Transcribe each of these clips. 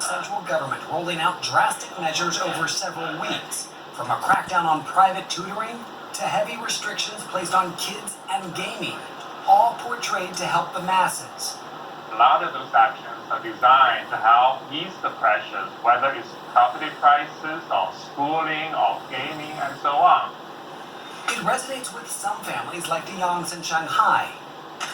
central government rolling out drastic measures over several weeks, from a crackdown on private tutoring to heavy restrictions placed on kids and gaming, all portrayed to help the masses. A lot of those actions are designed to help ease the pressures, whether it's property prices or schooling or gaming and so on. It resonates with some families like the Yangs in Shanghai.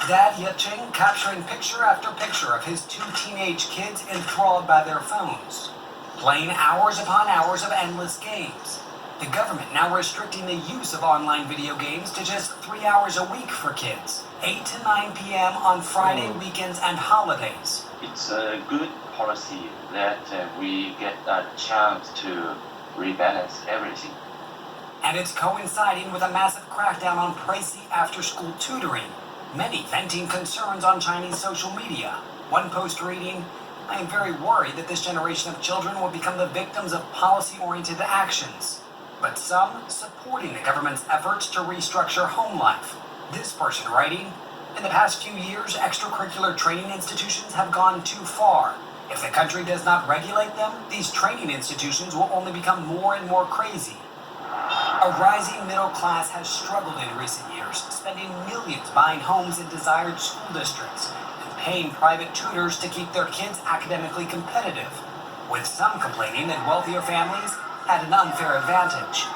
Dad Ye Ching capturing picture after picture of his two teenage kids enthralled by their phones, playing hours upon hours of endless games. The government now restricting the use of online video games to just 3 hours a week for kids, 8 to 9 p.m. on Friday, weekends, and holidays. It's a good policy that we get a chance to rebalance everything. And it's coinciding with a massive crackdown on pricey after-school tutoring. Many venting concerns on Chinese social media. One post reading, "I am very worried that this generation of children will become the victims of policy-oriented actions." But some supporting the government's efforts to restructure home life. This person writing, "In the past few years, extracurricular training institutions have gone too far. If the country does not regulate them, these training institutions will only become more and more crazy." A rising middle class has struggled in recent years, spending millions buying homes in desired school districts and paying private tutors to keep their kids academically competitive, with some complaining that wealthier families had an unfair advantage.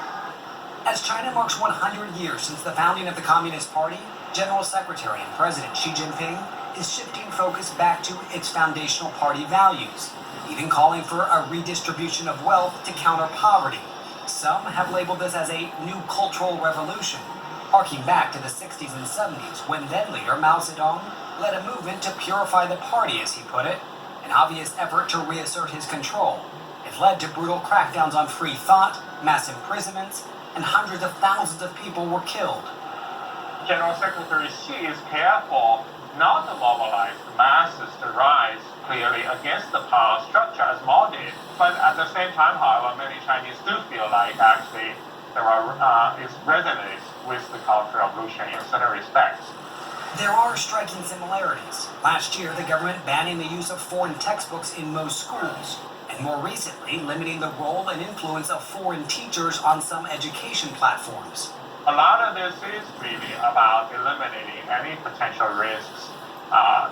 As China marks 100 years since the founding of the Communist Party, General Secretary and President Xi Jinping is shifting focus back to its foundational party values, even calling for a redistribution of wealth to counter poverty. Some have labeled this as a new cultural revolution, harking back to the 60s and 70s when then-leader Mao Zedong led a movement to purify the party, as he put it, an obvious effort to reassert his control. It led to brutal crackdowns on free thought, mass imprisonments, and hundreds of thousands of people were killed. General Secretary Xi is careful not to mobilize the masses to rise clearly against the power structure as Mao did. But at the same time, however, many Chinese do feel like actually it resonates with the Cultural Revolution in certain respects. There are striking similarities. Last year, the government banning the use of foreign textbooks in most schools, and more recently, limiting the role and influence of foreign teachers on some education platforms. A lot of this is really about eliminating any potential risks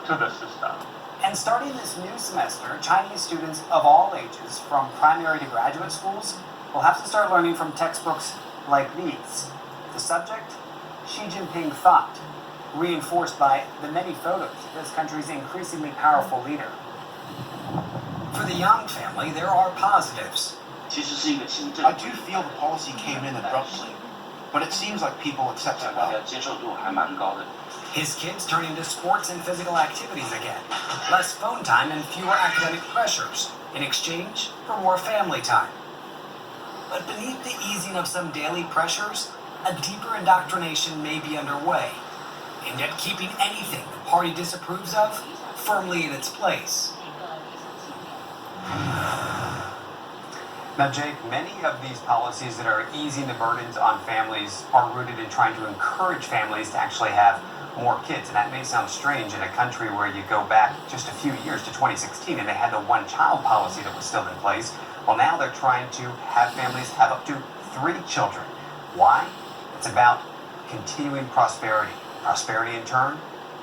to the system. And starting this new semester, Chinese students of all ages, from primary to graduate schools, will have to start learning from textbooks like these. The subject, Xi Jinping thought, reinforced by the many photos of this country's increasingly powerful leader. For the Yang family, there are positives. I do feel the policy came in abruptly, but it seems like people accept it well. His kids turning to sports and physical activities again, less phone time and fewer academic pressures, in exchange for more family time. But beneath the easing of some daily pressures, a deeper indoctrination may be underway, aimed at keeping anything the party disapproves of firmly in its place. Now, Jake, many of these policies that are easing the burdens on families are rooted in trying to encourage families to actually have more kids. And that may sound strange in a country where you go back just a few years to 2016 and they had the one-child policy that was still in place. Well, now they're trying to have families have up to 3 children. Why? It's about continuing prosperity. Prosperity, in turn,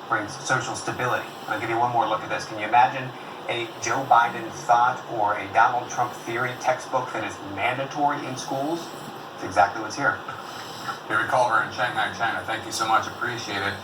brings social stability. I'll give you one more look at this. Can you imagine a Joe Biden thought or a Donald Trump theory textbook that is mandatory in schools? It's exactly what's here. David Culver in Shanghai, China. Thank you so much. Appreciate it.